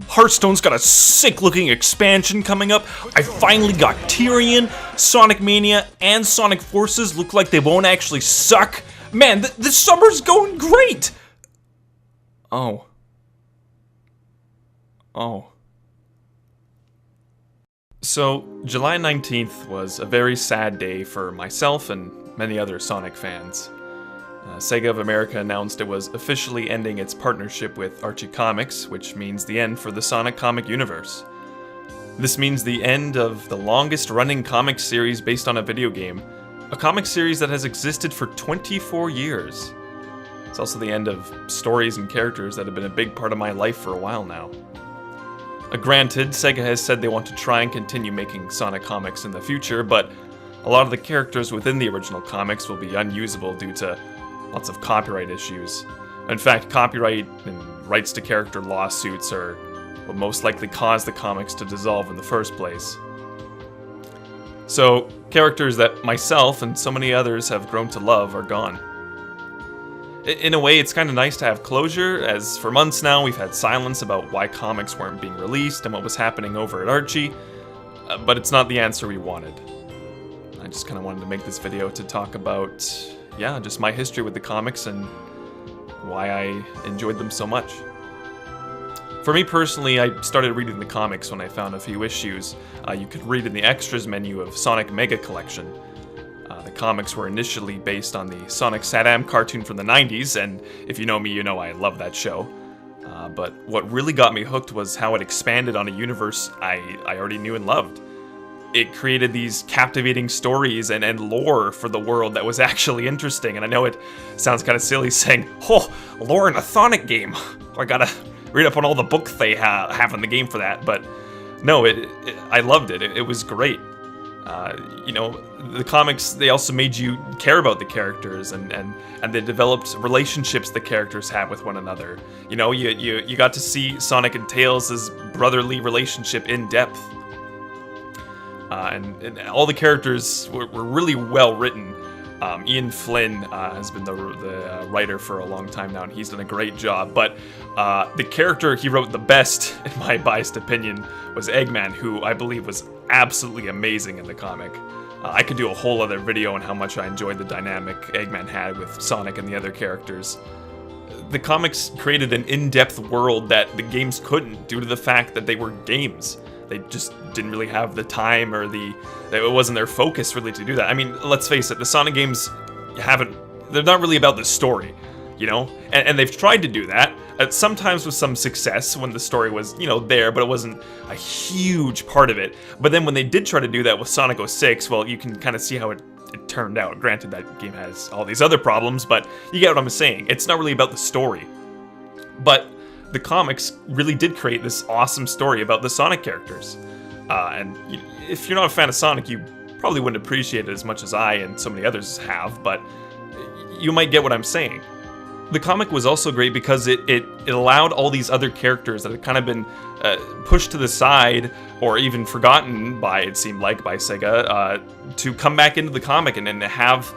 Hearthstone's got a sick-looking expansion coming up. I finally got Tyrion, Sonic Mania, and Sonic Forces look like they won't actually suck. Man, this summer's going great! Oh. So, July 19th was a very sad day for myself and many other Sonic fans. Sega of America announced it was officially ending its partnership with Archie Comics, which means the end for the Sonic comic universe. This means the end of the longest-running comic series based on a video game, a comic series that has existed for 24 years. It's also the end of stories and characters that have been a big part of my life for a while now. Granted, Sega has said they want to try and continue making Sonic comics in the future, but a lot of the characters within the original comics will be unusable due to lots of copyright issues. In fact, copyright and rights to character lawsuits are what most likely caused the comics to dissolve in the first place. So, characters that myself and so many others have grown to love are gone. In a way, it's kind of nice to have closure, as for months now we've had silence about why comics weren't being released and what was happening over at Archie, but it's not the answer we wanted. I just kind of wanted to make this video to talk about, just my history with the comics and why I enjoyed them so much. For me personally, I started reading the comics when I found a few issues you could read in the extras menu of Sonic Mega Collection. The comics were initially based on the Sonic Sat-Am cartoon from the 90s, and if you know me, you know I love that show. But what really got me hooked was how it expanded on a universe I already knew and loved. It created these captivating stories and lore for the world that was actually interesting, and I know it sounds kind of silly saying, oh, lore in a Sonic game. I gotta read up on all the books they have in the game for that, but no, I loved it. It was great. The comics, they also made you care about the characters, and they developed relationships the characters have with one another. You got to see Sonic and Tails' brotherly relationship in depth. And all the characters were really well written. Ian Flynn has been the writer for a long time now, and he's done a great job. But the character he wrote the best, in my biased opinion, was Eggman, who I believe was absolutely amazing in the comic. I could do a whole other video on how much I enjoyed the dynamic Eggman had with Sonic and the other characters. The comics created an in-depth world that the games couldn't, due to the fact that they were games. They just didn't really have the time, or it wasn't their focus really to do that. I mean, let's face it, the Sonic games they're not really about the story, And they've tried to do that, sometimes with some success when the story was, there, but it wasn't a huge part of it. But then when they did try to do that with Sonic 06, well, you can kind of see how it turned out. Granted, that game has all these other problems, but you get what I'm saying. It's not really about the story. But the comics really did create this awesome story about the Sonic characters. And if you're not a fan of Sonic, you probably wouldn't appreciate it as much as I and so many others have, but you might get what I'm saying. The comic was also great because it allowed all these other characters that had kind of been pushed to the side or even forgotten by, it seemed like, by Sega, to come back into the comic and have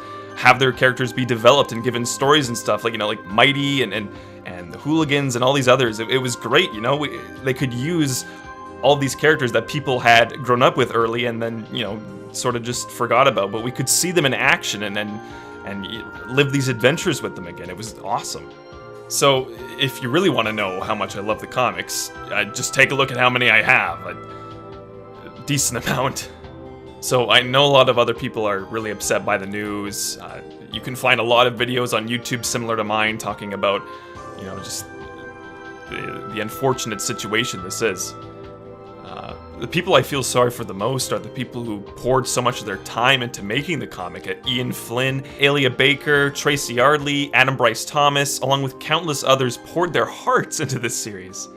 their characters be developed and given stories and stuff, like Mighty and the Hooligans and all these others. It was great, they could use all these characters that people had grown up with early and then, sort of just forgot about, but we could see them in action and live these adventures with them again. It was awesome. So, if you really want to know how much I love the comics, just take a look at how many I have. A decent amount. So, I know a lot of other people are really upset by the news. You can find a lot of videos on YouTube similar to mine talking about, just the unfortunate situation this is. The people I feel sorry for the most are the people who poured so much of their time into making the comic. Ian Flynn, Alia Baker, Tracy Yardley, Adam Bryce Thomas, along with countless others, poured their hearts into this series.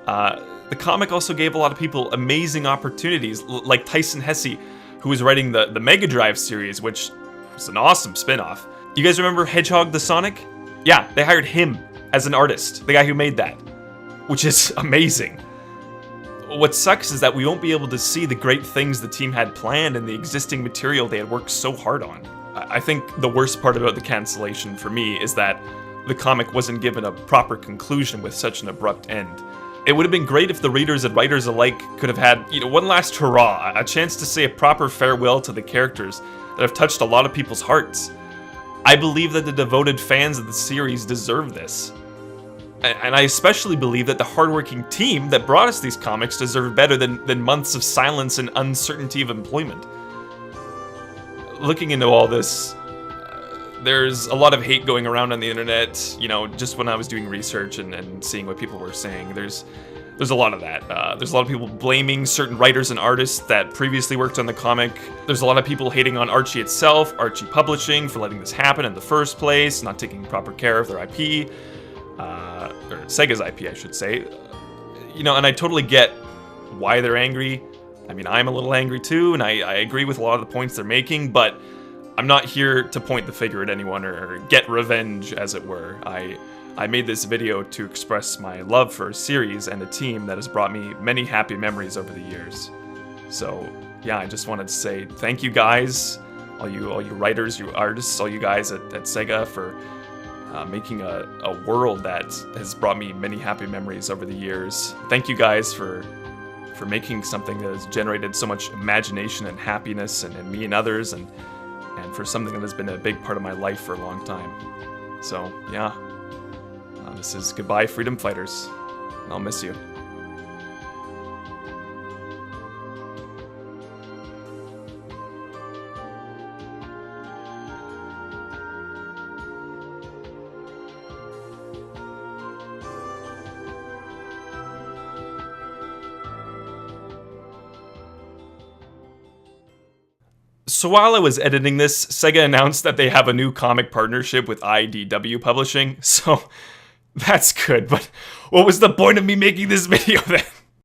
The comic also gave a lot of people amazing opportunities, like Tyson Hesse, who was writing the Mega Drive series, which was an awesome spin-off. You guys remember Hedgehog the Sonic? Yeah, they hired him as an artist, the guy who made that, which is amazing. What sucks is that we won't be able to see the great things the team had planned and the existing material they had worked so hard on. I think the worst part about the cancellation for me is that the comic wasn't given a proper conclusion with such an abrupt end. It would have been great if the readers and writers alike could have had, one last hurrah, a chance to say a proper farewell to the characters that have touched a lot of people's hearts. I believe that the devoted fans of the series deserve this. And I especially believe that the hardworking team that brought us these comics deserve better than months of silence and uncertainty of employment. Looking into all this, there's a lot of hate going around on the internet, just when I was doing research and seeing what people were saying. There's a lot of that. There's a lot of people blaming certain writers and artists that previously worked on the comic. There's a lot of people hating on Archie itself, Archie Publishing, for letting this happen in the first place, not taking proper care of their IP. Or Sega's IP, I should say. And I totally get why they're angry. I mean, I'm a little angry too, and I agree with a lot of the points they're making, but I'm not here to point the finger at anyone or get revenge, as it were. I made this video to express my love for a series and a team that has brought me many happy memories over the years. So, yeah, I just wanted to say thank you guys, all you writers, you artists, all you guys at Sega for making a world that has brought me many happy memories over the years. Thank you guys for making something that has generated so much imagination and happiness in me and others, and for something that has been a big part of my life for a long time. So, yeah. This is goodbye, Freedom Fighters. I'll miss you. So while I was editing this, Sega announced that they have a new comic partnership with IDW Publishing, so that's good, but what was the point of me making this video then?